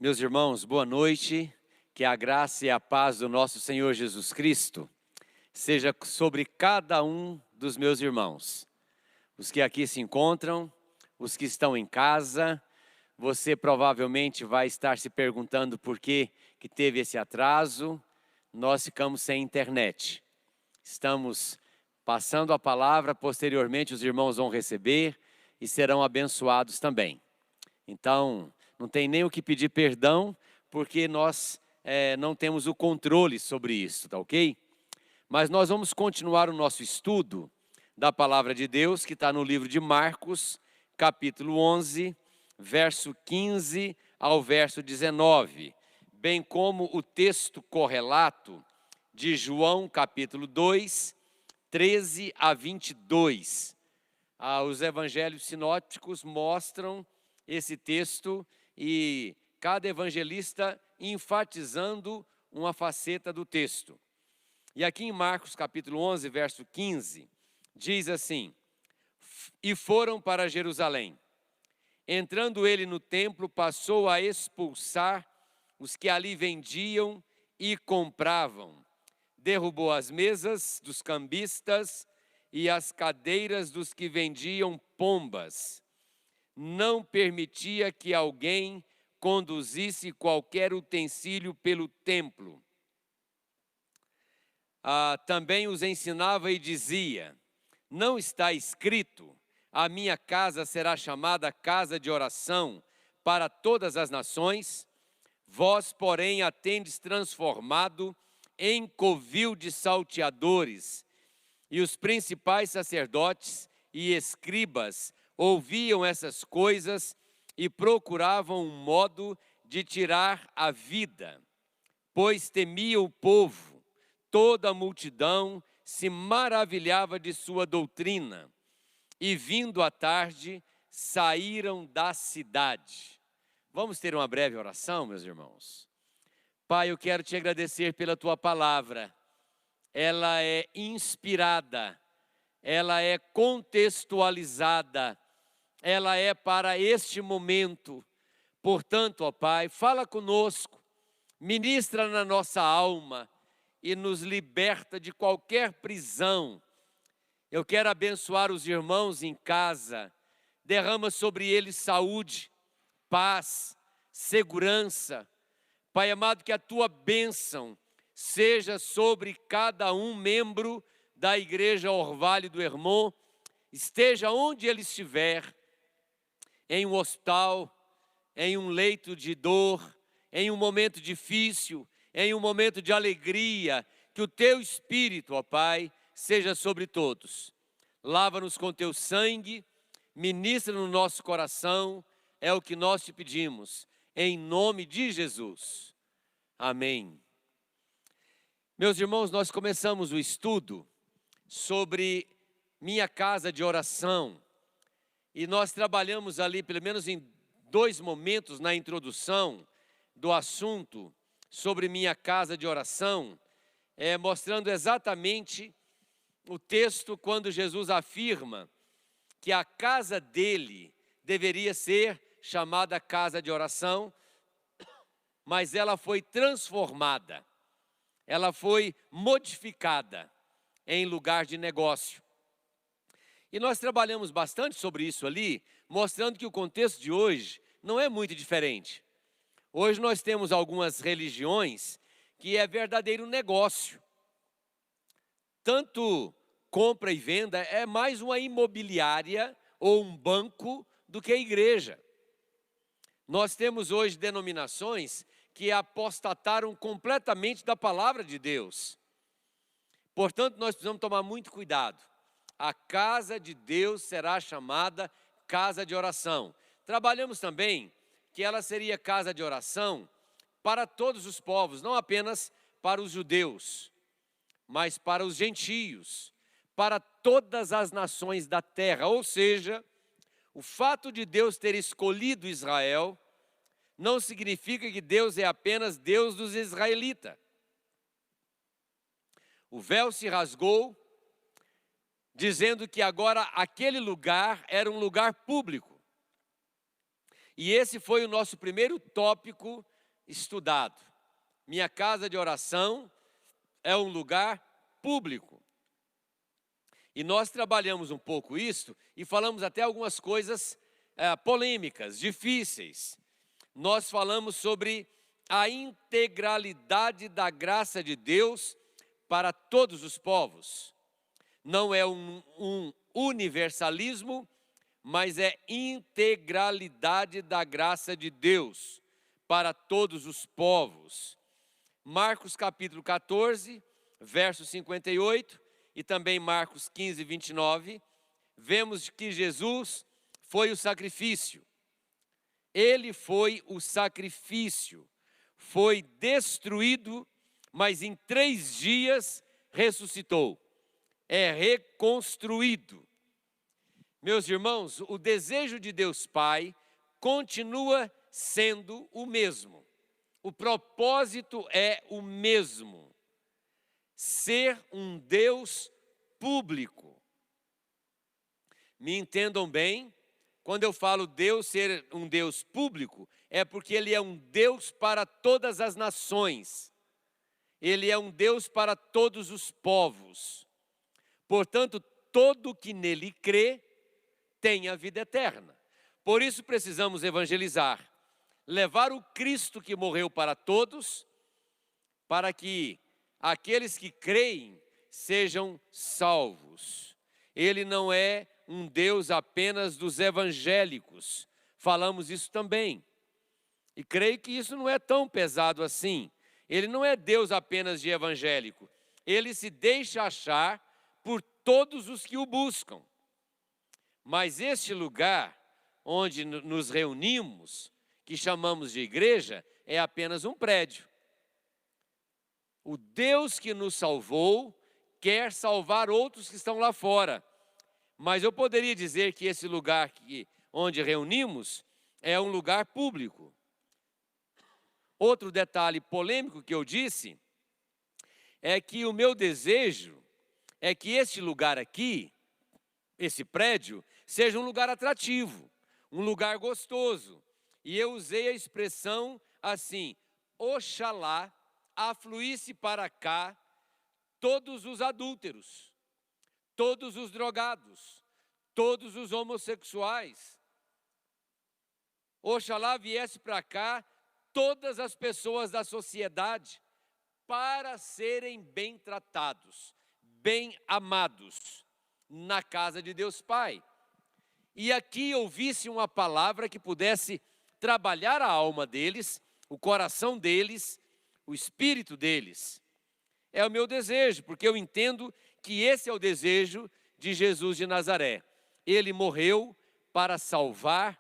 Meus irmãos, boa noite, que a graça e a paz do nosso Senhor Jesus Cristo seja sobre cada um dos meus irmãos. Os que aqui se encontram, os que estão em casa, você provavelmente vai estar se perguntando por que teve esse atraso. Nós ficamos sem internet. Estamos passando a palavra, posteriormente os irmãos vão receber e serão abençoados também. Então, não tem nem o que pedir perdão, porque nós não temos o controle sobre isso, tá ok? Mas nós vamos continuar o nosso estudo da Palavra de Deus, que está no livro de Marcos, capítulo 11, verso 15 ao verso 19, bem como o texto correlato de João, capítulo 2, 13 a 22. Os evangelhos sinópticos mostram esse texto e cada evangelista enfatizando uma faceta do texto. E aqui em Marcos capítulo 11, verso 15, diz assim: E foram para Jerusalém. Entrando ele no templo, passou a expulsar os que ali vendiam e compravam. Derrubou as mesas dos cambistas e as cadeiras dos que vendiam pombas. Não permitia que alguém conduzisse qualquer utensílio pelo templo. Também os ensinava e dizia: Não está escrito, a minha casa será chamada casa de oração para todas as nações? Vós, porém, a tendes transformado em covil de salteadores. E os principais sacerdotes e escribas ouviam essas coisas e procuravam um modo de tirar a vida, pois temia o povo. Toda a multidão se maravilhava de sua doutrina. E vindo à tarde, saíram da cidade. Vamos ter uma breve oração, meus irmãos? Pai, eu quero te agradecer pela tua palavra. Ela é inspirada, ela é contextualizada, ela é para este momento. Portanto, ó Pai, fala conosco, ministra na nossa alma e nos liberta de qualquer prisão. Eu quero abençoar os irmãos em casa, derrama sobre eles saúde, paz, segurança. Pai amado, que a tua bênção seja sobre cada um membro da Igreja Orvalho do Hermon, esteja onde ele estiver, em um hospital, em um leito de dor, em um momento difícil, em um momento de alegria, que o teu Espírito, ó Pai, seja sobre todos. Lava-nos com teu sangue, ministra no nosso coração, é o que nós te pedimos, em nome de Jesus. Amém. Meus irmãos, nós começamos o estudo sobre minha casa de oração e nós trabalhamos ali pelo menos em 2 momentos na introdução do assunto sobre minha casa de oração, mostrando exatamente o texto quando Jesus afirma que a casa dele deveria ser chamada casa de oração, mas ela foi transformada, ela foi modificada em lugar de negócio. E nós trabalhamos bastante sobre isso ali, mostrando que o contexto de hoje não é muito diferente. Hoje nós temos algumas religiões que é verdadeiro negócio. Tanto compra e venda é mais uma imobiliária ou um banco do que a igreja. Nós temos hoje denominações que apostataram completamente da palavra de Deus. Portanto, nós precisamos tomar muito cuidado. A casa de Deus será chamada casa de oração. Trabalhamos também que ela seria casa de oração para todos os povos, não apenas para os judeus, mas para os gentios, para todas as nações da terra. Ou seja, o fato de Deus ter escolhido Israel não significa que Deus é apenas Deus dos israelitas. O véu se rasgou, dizendo que agora aquele lugar era um lugar público. E esse foi o nosso primeiro tópico estudado. Minha casa de oração é um lugar público. E nós trabalhamos um pouco isso e falamos até algumas coisas polêmicas, difíceis. Nós falamos sobre a integralidade da graça de Deus para todos os povos. Não é um universalismo, mas é integralidade da graça de Deus para todos os povos. Marcos capítulo 14, verso 58, e também Marcos 15, 29, vemos que Jesus foi o sacrifício. Ele foi o sacrifício, foi destruído, mas em 3 dias ressuscitou. É reconstruído. Meus irmãos, o desejo de Deus Pai continua sendo o mesmo. O propósito é o mesmo. Ser um Deus público. Me entendam bem, quando eu falo Deus ser um Deus público, é porque Ele é um Deus para todas as nações. Ele é um Deus para todos os povos. Portanto, todo que nele crê tem a vida eterna. Por isso precisamos evangelizar, levar o Cristo que morreu para todos, para que aqueles que creem sejam salvos. Ele não é um Deus apenas dos evangélicos, falamos isso também. E creio que isso não é tão pesado assim. Ele não é Deus apenas de evangélico. Ele se deixa achar por todos os que o buscam. Mas este lugar onde nos reunimos, que chamamos de igreja, é apenas um prédio. O Deus que nos salvou quer salvar outros que estão lá fora. Mas eu poderia dizer que esse lugar onde reunimos é um lugar público. Outro detalhe polêmico que eu disse é que o meu desejo é que este lugar aqui, esse prédio, seja um lugar atrativo, um lugar gostoso. E eu usei a expressão assim: oxalá afluísse para cá todos os adúlteros, todos os drogados, todos os homossexuais. Oxalá viesse para cá todas as pessoas da sociedade para serem bem tratados, bem amados na casa de Deus Pai. E aqui ouvisse uma palavra que pudesse trabalhar a alma deles, o coração deles, o espírito deles. É o meu desejo, porque eu entendo que esse é o desejo de Jesus de Nazaré. Ele morreu para salvar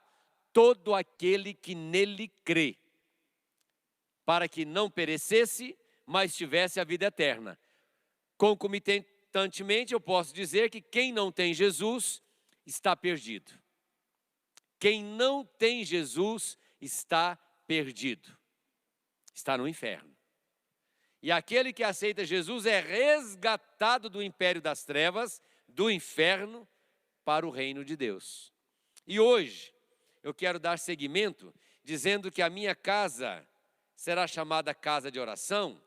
todo aquele que nele crê, para que não perecesse, mas tivesse a vida eterna. Concomitantemente, eu posso dizer que quem não tem Jesus está perdido. Quem não tem Jesus está perdido. Está no inferno. E aquele que aceita Jesus é resgatado do império das trevas, do inferno, para o reino de Deus. E hoje, eu quero dar seguimento, dizendo que a minha casa será chamada casa de oração,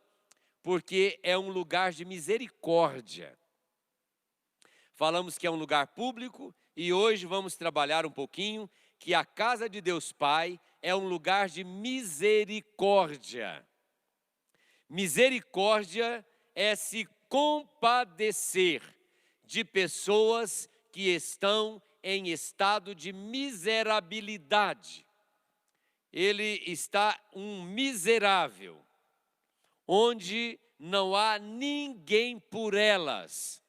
porque é um lugar de misericórdia. Falamos que é um lugar público e hoje vamos trabalhar um pouquinho que a casa de Deus Pai é um lugar de misericórdia. Misericórdia é se compadecer de pessoas que estão em estado de miserabilidade. Ele está um miserável, onde não há ninguém por elas.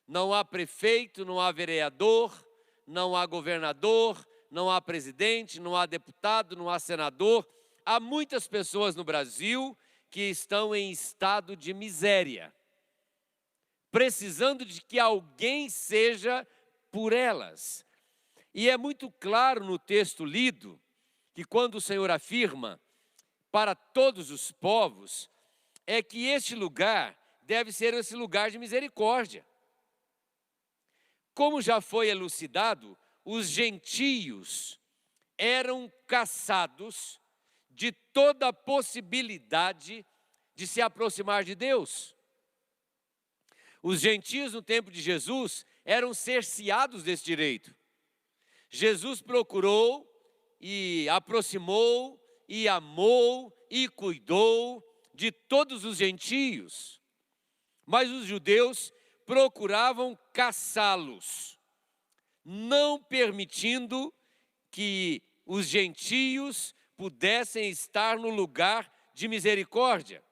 Não há prefeito, não há vereador, não há governador, não há presidente, não há deputado, não há senador. Há muitas pessoas no Brasil que estão em estado de miséria, precisando de que alguém seja por elas. E é muito claro no texto lido, que quando o Senhor afirma para todos os povos, é que este lugar deve ser esse lugar de misericórdia. Como já foi elucidado, os gentios eram caçados de toda a possibilidade de se aproximar de Deus. Os gentios no tempo de Jesus eram cerceados desse direito. Jesus procurou e aproximou e amou e cuidou de todos os gentios, mas os judeus procuravam caçá-los, não permitindo que os gentios pudessem estar no lugar de misericórdia.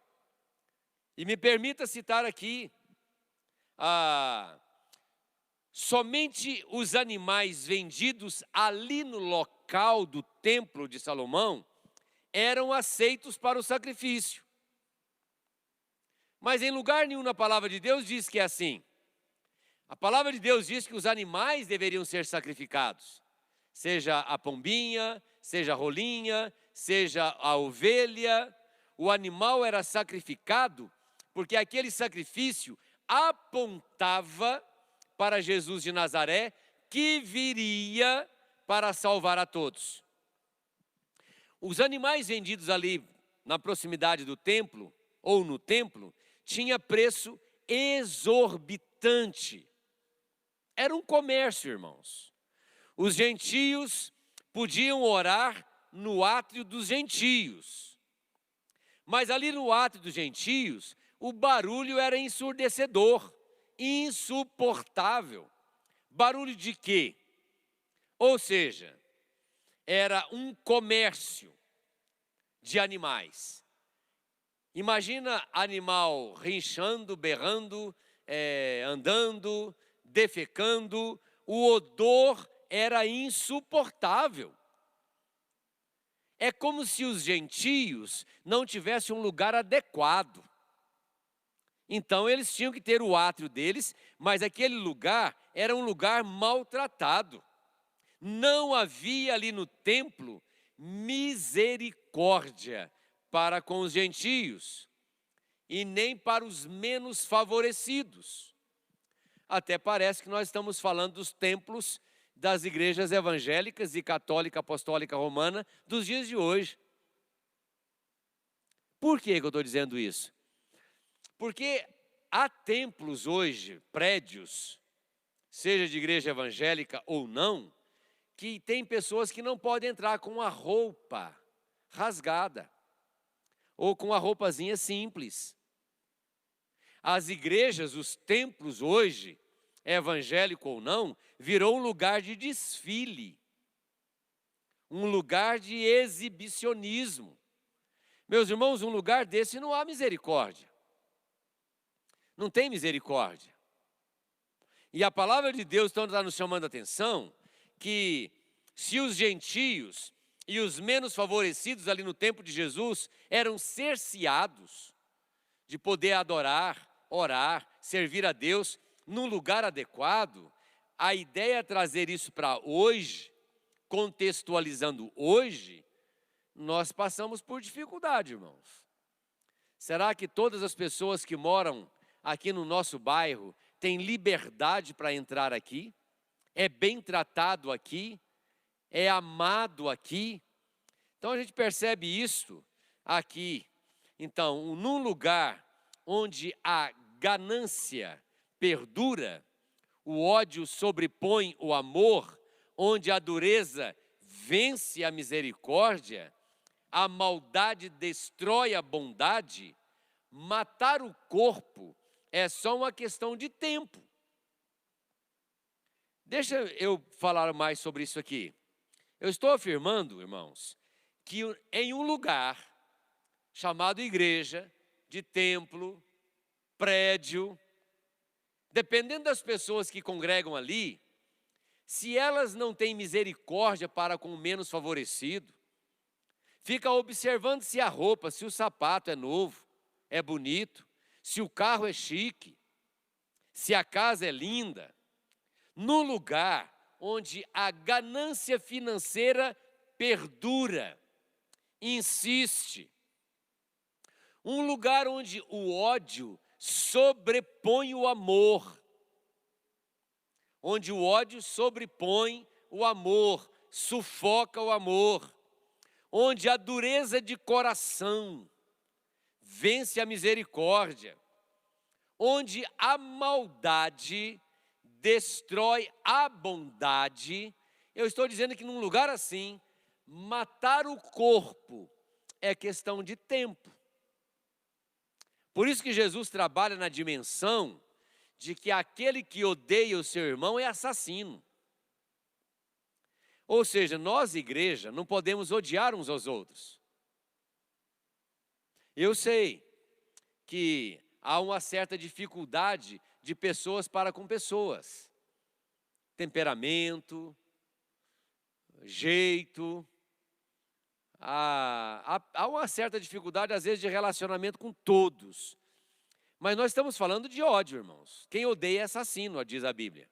E me permita citar aqui, somente os animais vendidos ali no local do templo de Salomão eram aceitos para o sacrifício. Mas em lugar nenhum na palavra de Deus diz que é assim. A palavra de Deus diz que os animais deveriam ser sacrificados. Seja a pombinha, seja a rolinha, seja a ovelha. O animal era sacrificado porque aquele sacrifício apontava para Jesus de Nazaré, que viria para salvar a todos. Os animais vendidos ali na proximidade do templo, ou no templo, tinha preço exorbitante. Era um comércio, irmãos. Os gentios podiam orar no átrio dos gentios. Mas ali no átrio dos gentios, o barulho era ensurdecedor, insuportável. Barulho de quê? Ou seja, era um comércio de animais. Imagina animal rinchando, berrando, andando, defecando. O odor era insuportável. É como se os gentios não tivessem um lugar adequado. Então eles tinham que ter o átrio deles, mas aquele lugar era um lugar maltratado. Não havia ali no templo misericórdia para com os gentios e nem para os menos favorecidos. Até parece que nós estamos falando dos templos das igrejas evangélicas e católica, apostólica, romana dos dias de hoje. Por que eu estou dizendo isso? Porque há templos hoje, prédios, seja de igreja evangélica ou não, que tem pessoas que não podem entrar com a roupa rasgada ou com a roupazinha simples. As igrejas, os templos hoje, evangélico ou não, virou um lugar de desfile, um lugar de exibicionismo. Meus irmãos, um lugar desse não há misericórdia. Não tem misericórdia. E a palavra de Deus então está nos chamando a atenção que se os gentios e os menos favorecidos ali no tempo de Jesus eram cerceados de poder adorar, orar, servir a Deus num lugar adequado, a ideia é trazer isso para hoje, contextualizando hoje, nós passamos por dificuldade, irmãos. Será que todas as pessoas que moram aqui no nosso bairro têm liberdade para entrar aqui? É bem tratado aqui? É amado aqui? Então a gente percebe isso aqui. Então, num lugar onde a ganância perdura, o ódio sobrepõe o amor, onde a dureza vence a misericórdia, a maldade destrói a bondade, matar o corpo é só uma questão de tempo. Deixa eu falar mais sobre isso aqui. Eu estou afirmando, irmãos, que em um lugar chamado igreja, de templo, prédio, dependendo das pessoas que congregam ali, se elas não têm misericórdia para com o menos favorecido, fica observando se a roupa, se o sapato é novo, é bonito, se o carro é chique, se a casa é linda, no lugar onde a ganância financeira perdura, insiste, um lugar onde o ódio sobrepõe o amor, onde o ódio sobrepõe o amor, sufoca o amor, onde a dureza de coração vence a misericórdia, onde a maldade destrói a bondade. Eu estou dizendo que num lugar assim, matar o corpo é questão de tempo. Por isso que Jesus trabalha na dimensão de que aquele que odeia o seu irmão é assassino. Ou seja, nós, igreja, não podemos odiar uns aos outros. Eu sei que há uma certa dificuldade de pessoas para com pessoas. Temperamento, jeito. Há uma certa dificuldade, às vezes, de relacionamento com todos. Mas nós estamos falando de ódio, irmãos. Quem odeia é assassino, diz a Bíblia.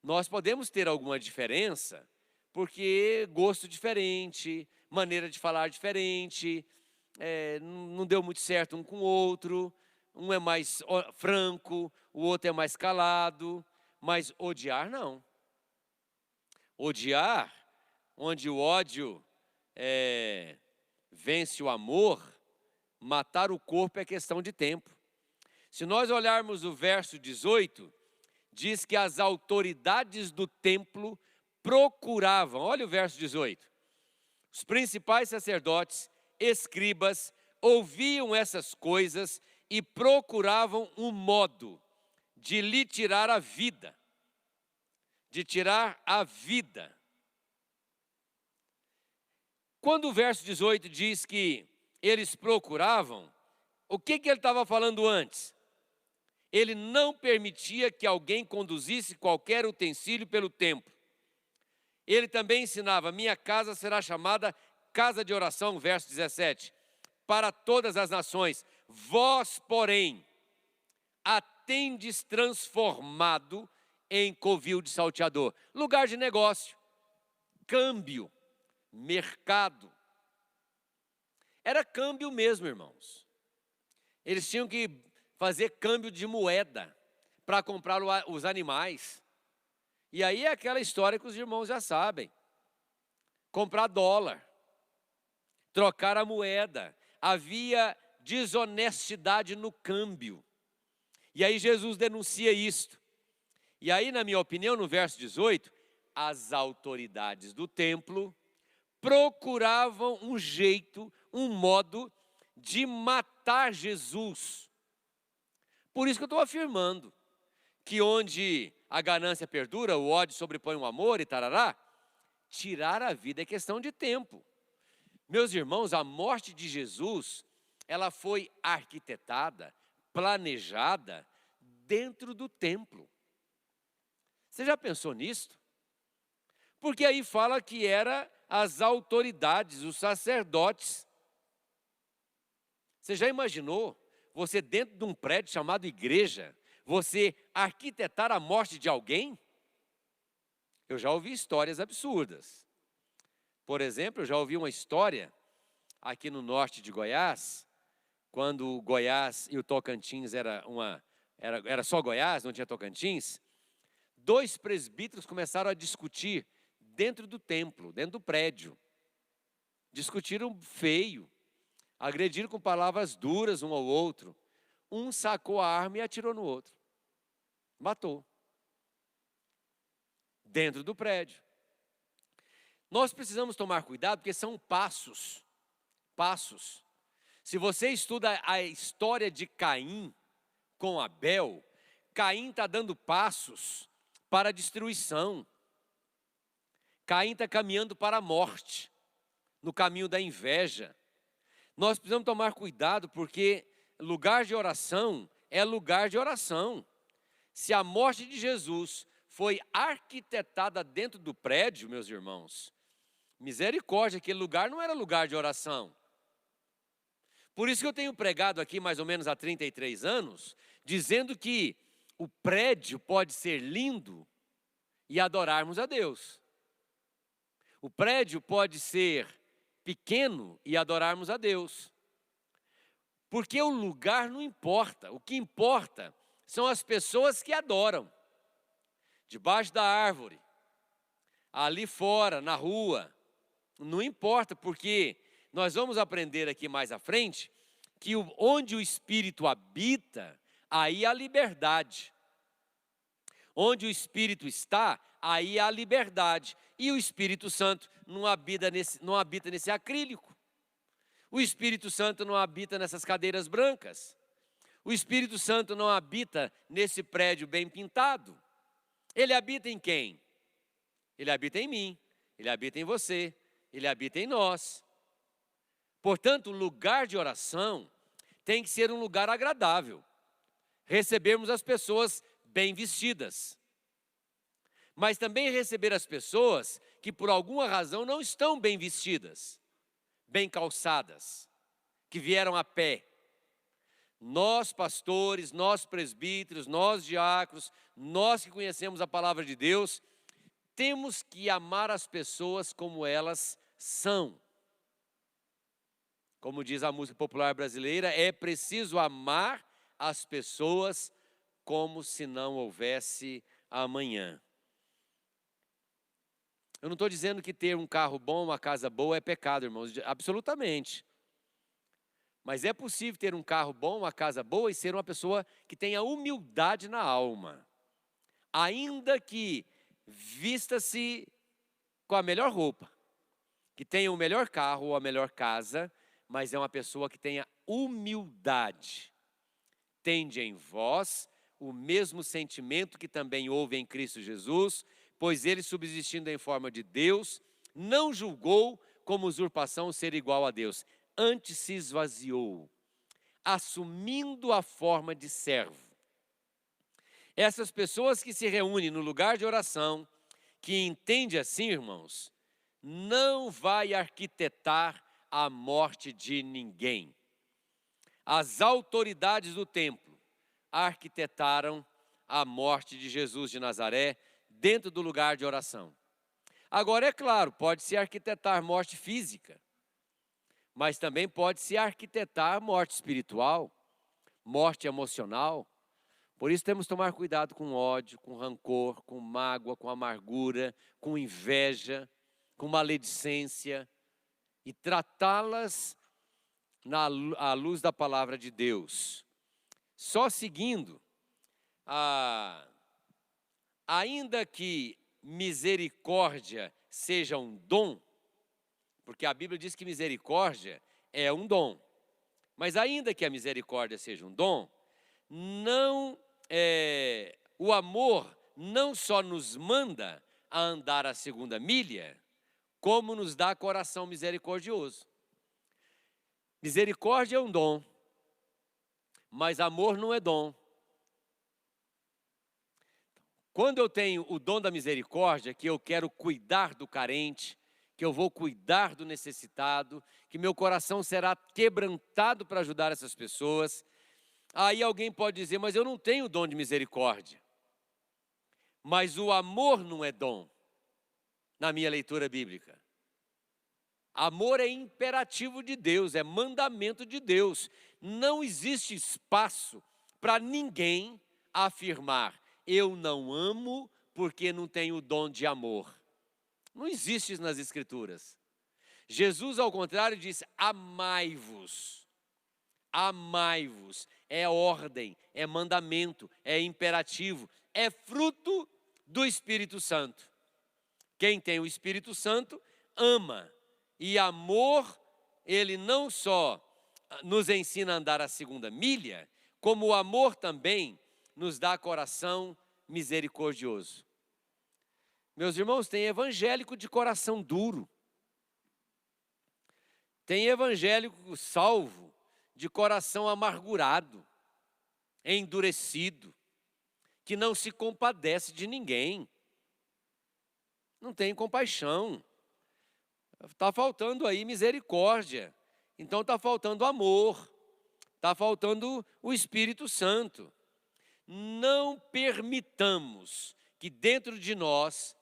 Nós podemos ter alguma diferença, porque gosto diferente, maneira de falar diferente, não deu muito certo um com o outro, um é mais franco, o outro é mais calado, mas odiar não. Odiar, onde o ódio vence o amor, matar o corpo é questão de tempo. Se nós olharmos o verso 18, diz que as autoridades do templo procuravam, olha o verso 18, os principais sacerdotes, escribas, ouviam essas coisas e procuravam um modo de lhe tirar a vida, de tirar a vida. Quando o verso 18 diz que eles procuravam, o que ele estava falando antes? Ele não permitia que alguém conduzisse qualquer utensílio pelo templo. Ele também ensinava: minha casa será chamada casa de oração, verso 17, para todas as nações. Vós, porém, a tendes transformado em covil de salteador. Lugar de negócio, câmbio, mercado. Era câmbio mesmo, irmãos. Eles tinham que fazer câmbio de moeda para comprar os animais. E aí é aquela história que os irmãos já sabem. Comprar dólar, trocar a moeda. Havia desonestidade no câmbio. E aí Jesus denuncia isto. E aí, na minha opinião, no verso 18, as autoridades do templo procuravam um jeito, um modo de matar Jesus. Por isso que eu estou afirmando que onde a ganância perdura, o ódio sobrepõe o amor e tarará, tirar a vida é questão de tempo. Meus irmãos, a morte de Jesus, ela foi arquitetada, planejada dentro do templo. Você já pensou nisso? Porque aí fala que era as autoridades, os sacerdotes. Você já imaginou você dentro de um prédio chamado igreja, você arquitetar a morte de alguém? Eu já ouvi histórias absurdas. Por exemplo, eu já ouvi uma história aqui no norte de Goiás, quando o Goiás e o Tocantins era só Goiás, não tinha Tocantins. 2 presbíteros começaram a discutir dentro do templo, dentro do prédio. Discutiram feio, agrediram com palavras duras um ao outro. Um sacou a arma e atirou no outro. Matou. Dentro do prédio. Nós precisamos tomar cuidado porque são passos. Passos. Se você estuda a história de Caim com Abel, Caim está dando passos para a destruição. Caim está caminhando para a morte, no caminho da inveja. Nós precisamos tomar cuidado porque lugar de oração é lugar de oração. Se a morte de Jesus foi arquitetada dentro do prédio, meus irmãos, misericórdia, aquele lugar não era lugar de oração. Por isso que eu tenho pregado aqui mais ou menos há 33 anos, dizendo que o prédio pode ser lindo e adorarmos a Deus. O prédio pode ser pequeno e adorarmos a Deus. Porque o lugar não importa, o que importa são as pessoas que adoram. Debaixo da árvore, ali fora, na rua, não importa, porque nós vamos aprender aqui mais à frente que onde o Espírito habita, aí há liberdade. Onde o Espírito está, aí há liberdade. E o Espírito Santo não habita nesse acrílico. O Espírito Santo não habita nessas cadeiras brancas. O Espírito Santo não habita nesse prédio bem pintado. Ele habita em quem? Ele habita em mim, ele habita em você, ele habita em nós. Portanto, o lugar de oração tem que ser um lugar agradável. Recebermos as pessoas bem vestidas. Mas também receber as pessoas que por alguma razão não estão bem vestidas, bem calçadas, que vieram a pé. Nós pastores, nós presbíteros, nós diáconos, nós que conhecemos a palavra de Deus, temos que amar as pessoas como elas são. Como diz a música popular brasileira, é preciso amar as pessoas como se não houvesse amanhã. Eu não estou dizendo que ter um carro bom, uma casa boa é pecado, irmãos, absolutamente. Mas é possível ter um carro bom, uma casa boa e ser uma pessoa que tenha humildade na alma. Ainda que vista-se com a melhor roupa, que tenha o melhor carro ou a melhor casa, mas é uma pessoa que tenha humildade. Tende em vós o mesmo sentimento que também houve em Cristo Jesus, pois ele, subsistindo em forma de Deus, não julgou como usurpação ser igual a Deus. Antes se esvaziou, assumindo a forma de servo. Essas pessoas que se reúnem no lugar de oração, que entende assim, irmãos, não vai arquitetar a morte de ninguém. As autoridades do templo arquitetaram a morte de Jesus de Nazaré dentro do lugar de oração. Agora, é claro, pode-se arquitetar morte física, mas também pode-se arquitetar morte espiritual, morte emocional. Por isso temos que tomar cuidado com ódio, com rancor, com mágoa, com amargura, com inveja, com maledicência, e tratá-las à luz da palavra de Deus. Só seguindo, ainda que misericórdia seja um dom, porque a Bíblia diz que misericórdia é um dom. Mas ainda que a misericórdia seja um dom, o amor não só nos manda a andar a segunda milha, como nos dá coração misericordioso. Misericórdia é um dom, mas amor não é dom. Quando eu tenho o dom da misericórdia, que eu quero cuidar do carente, que eu vou cuidar do necessitado, que meu coração será quebrantado para ajudar essas pessoas. Aí alguém pode dizer, mas eu não tenho o dom de misericórdia. Mas o amor não é dom, na minha leitura bíblica. Amor é imperativo de Deus, é mandamento de Deus. Não existe espaço para ninguém afirmar, eu não amo porque não tenho o dom de amor. Não existe isso nas Escrituras. Jesus, ao contrário, disse, amai-vos. Amai-vos. É ordem, é mandamento, é imperativo, é fruto do Espírito Santo. Quem tem o Espírito Santo ama. E amor, ele não só nos ensina a andar a segunda milha, como o amor também nos dá coração misericordioso. Meus irmãos, tem evangélico de coração duro. Tem evangélico salvo de coração amargurado, endurecido, que não se compadece de ninguém. Não tem compaixão. Está faltando aí misericórdia. Então está faltando amor. Está faltando o Espírito Santo. Não permitamos que dentro de nós,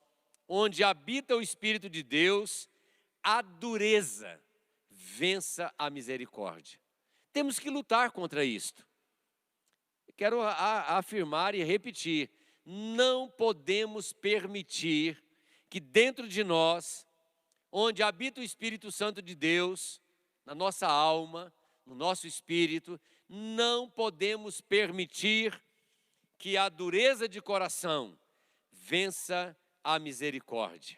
onde habita o Espírito de Deus, a dureza vença a misericórdia. Temos que lutar contra isto. Quero afirmar e repetir, não podemos permitir que dentro de nós, onde habita o Espírito Santo de Deus, na nossa alma, no nosso espírito, não podemos permitir que a dureza de coração vença a misericórdia.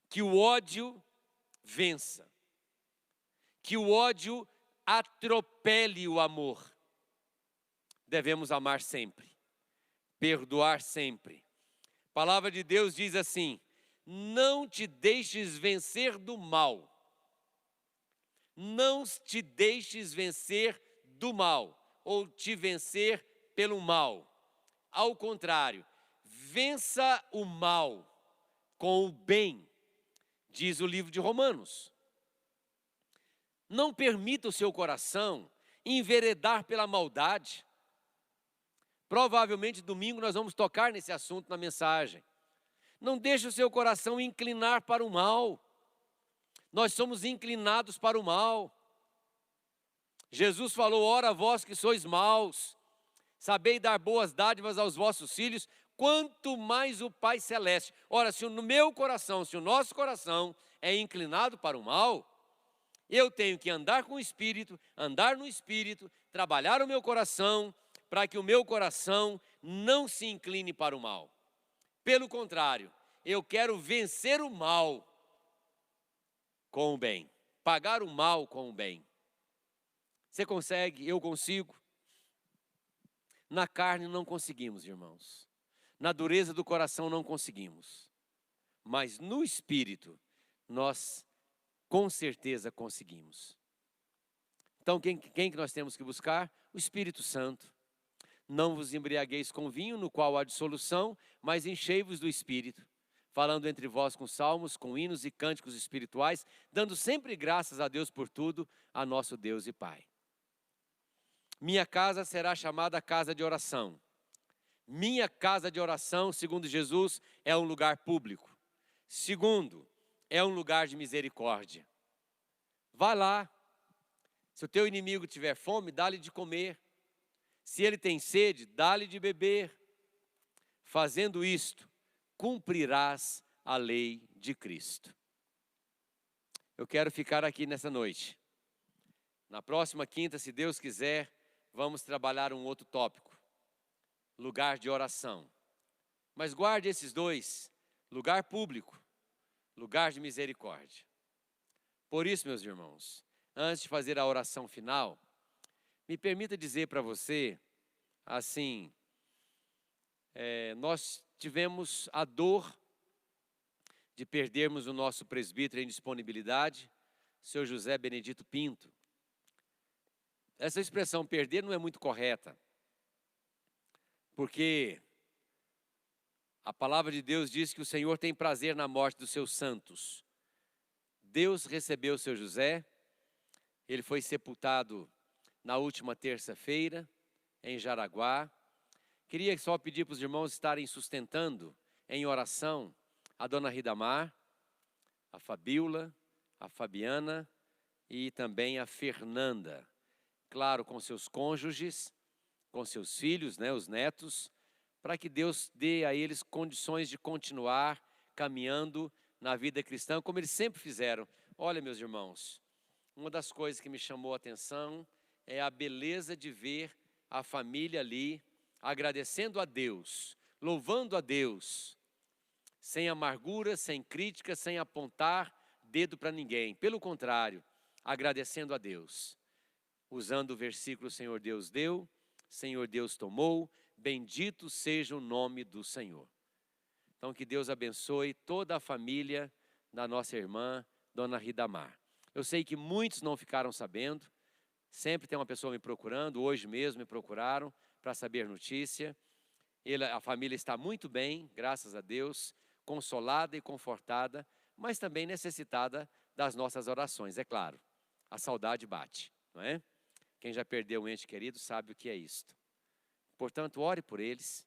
Que o ódio vença. Que o ódio atropele o amor. Devemos amar sempre, perdoar sempre. A palavra de Deus diz assim: não te deixes vencer do mal. Não te deixes vencer do mal, ou te vencer pelo mal. Ao contrário, vença o mal com o bem, diz o livro de Romanos. Não permita o seu coração enveredar pela maldade. Provavelmente domingo nós vamos tocar nesse assunto na mensagem. Não deixe o seu coração inclinar para o mal. Nós somos inclinados para o mal. Jesus falou: ora vós que sois maus, sabei dar boas dádivas aos vossos filhos, quanto mais o Pai Celeste. Ora, se no meu coração, se o nosso coração é inclinado para o mal, eu tenho que andar com o Espírito, andar no Espírito, trabalhar o meu coração, para que o meu coração não se incline para o mal. Pelo contrário, eu quero vencer o mal com o bem, pagar o mal com o bem. Você consegue? Eu consigo? Na carne não conseguimos, irmãos. Na dureza do coração não conseguimos. Mas no Espírito, nós com certeza conseguimos. Então, quem que nós temos que buscar? O Espírito Santo. Não vos embriagueis com vinho, no qual há dissolução, mas enchei-vos do Espírito, falando entre vós com salmos, com hinos e cânticos espirituais, dando sempre graças a Deus por tudo, a nosso Deus e Pai. Minha casa será chamada casa de oração. Minha casa de oração, segundo Jesus, é um lugar público. Segundo, é um lugar de misericórdia. Vá lá. Se o teu inimigo tiver fome, dá-lhe de comer. Se ele tem sede, dá-lhe de beber. Fazendo isto, cumprirás a lei de Cristo. Eu quero ficar aqui nessa noite. Na próxima quinta, se Deus quiser, vamos trabalhar um outro tópico. Lugar de oração. Mas guarde esses dois: lugar público, lugar de misericórdia. Por isso, meus irmãos, antes de fazer a oração final, me permita dizer para você, assim, nós tivemos a dor de perdermos o nosso presbítero em disponibilidade, seu José Benedito Pinto. Essa expressão perder não é muito correta, porque a palavra de Deus diz que o Senhor tem prazer na morte dos seus santos. Deus recebeu o seu José, ele foi sepultado na última terça-feira, em Jaraguá. Queria só pedir para os irmãos estarem sustentando em oração a dona Ridamar, a Fabíola, a Fabiana e também a Fernanda. Claro, com seus cônjuges, com seus filhos, os netos, para que Deus dê a eles condições de continuar caminhando na vida cristã, como eles sempre fizeram. Olha, meus irmãos, uma das coisas que me chamou a atenção é a beleza de ver a família ali, agradecendo a Deus, louvando a Deus, sem amargura, sem crítica, sem apontar dedo para ninguém. Pelo contrário, agradecendo a Deus, usando o versículo: Senhor Deus deu, Senhor Deus tomou, bendito seja o nome do Senhor. Então, que Deus abençoe toda a família da nossa irmã, dona Ridamar. Eu sei que muitos não ficaram sabendo, sempre tem uma pessoa me procurando, hoje mesmo me procuraram para saber notícia. A família está muito bem, graças a Deus, consolada e confortada, mas também necessitada das nossas orações, é claro. A saudade bate, não é? Quem já perdeu um ente querido sabe o que é isto. Portanto, ore por eles,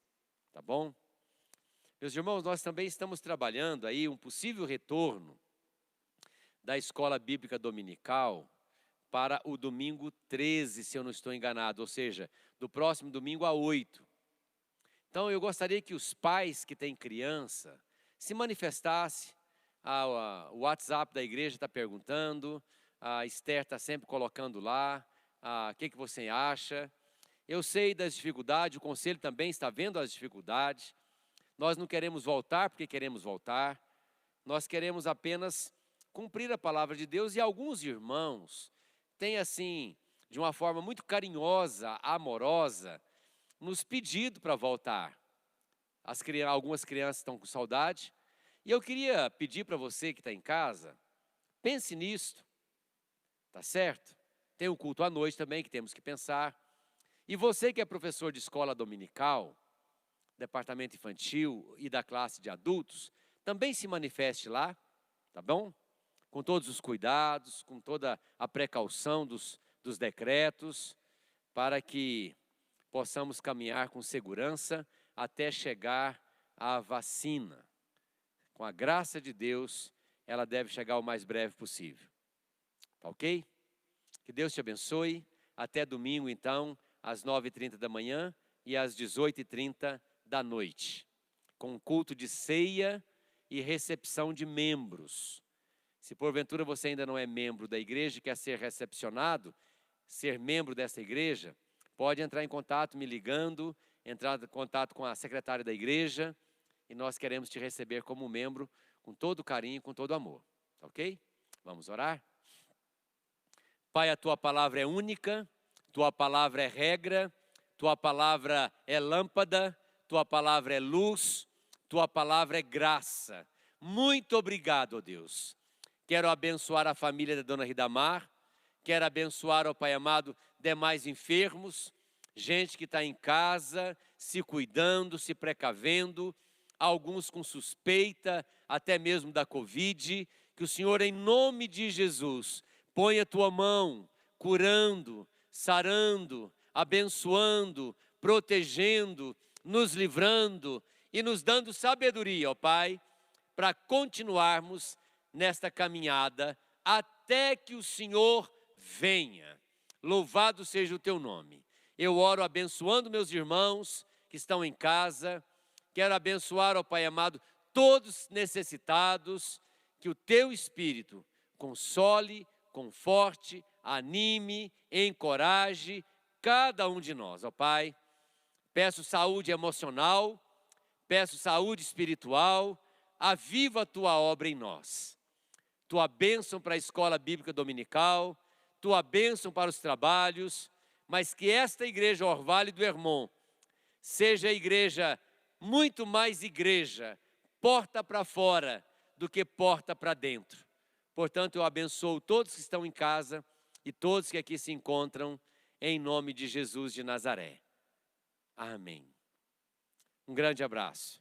tá bom? Meus irmãos, nós também estamos trabalhando aí um possível retorno da escola bíblica dominical para o domingo 13, se eu não estou enganado, ou seja, do próximo domingo a 8. Então, eu gostaria que os pais que têm criança se manifestasse. O WhatsApp da igreja está perguntando, a Esther está sempre colocando lá, o que você acha? Eu sei das dificuldades, o conselho também está vendo as dificuldades. Nós não queremos voltar porque queremos voltar. Nós queremos apenas cumprir a palavra de Deus, e alguns irmãos têm assim, de uma forma muito carinhosa, amorosa, nos pedido para voltar. Algumas crianças estão com saudade, e eu queria pedir para você que está em casa, pense nisto, tá certo? Tem o culto à noite também que temos que pensar. E você que é professor de escola dominical, departamento infantil e da classe de adultos, também se manifeste lá, tá bom? Com todos os cuidados, com toda a precaução dos decretos, para que possamos caminhar com segurança até chegar à vacina. Com a graça de Deus, ela deve chegar o mais breve possível. Tá ok? Que Deus te abençoe. Até domingo, então, às 9h30 da manhã e às 18h30 da noite, com culto de ceia e recepção de membros. Se porventura você ainda não é membro da igreja e quer ser recepcionado, ser membro dessa igreja, pode entrar em contato me ligando, entrar em contato com a secretária da igreja, e nós queremos te receber como membro com todo carinho, com todo amor. Ok? Vamos orar? Pai, a Tua palavra é única, Tua palavra é regra, Tua palavra é lâmpada, Tua palavra é luz, Tua palavra é graça. Muito obrigado, ó Deus. Quero abençoar a família da Dona Ridamar, quero abençoar, ó Pai amado, demais enfermos, gente que está em casa, se cuidando, se precavendo, alguns com suspeita, até mesmo da Covid, que o Senhor, em nome de Jesus, ponha a Tua mão, curando, sarando, abençoando, protegendo, nos livrando e nos dando sabedoria, ó Pai, para continuarmos nesta caminhada até que o Senhor venha. Louvado seja o Teu nome. Eu oro abençoando meus irmãos que estão em casa. Quero abençoar, ó Pai amado, todos necessitados, que o Teu Espírito console, conforte, anime, encoraje cada um de nós, ó Pai. Peço saúde emocional, peço saúde espiritual, aviva a Tua obra em nós. Tua bênção para a escola bíblica dominical, Tua bênção para os trabalhos, mas que esta igreja Orvalho do Hermon seja a igreja, muito mais igreja, porta para fora do que porta para dentro. Portanto, eu abençoo todos que estão em casa e todos que aqui se encontram, em nome de Jesus de Nazaré. Amém. Um grande abraço.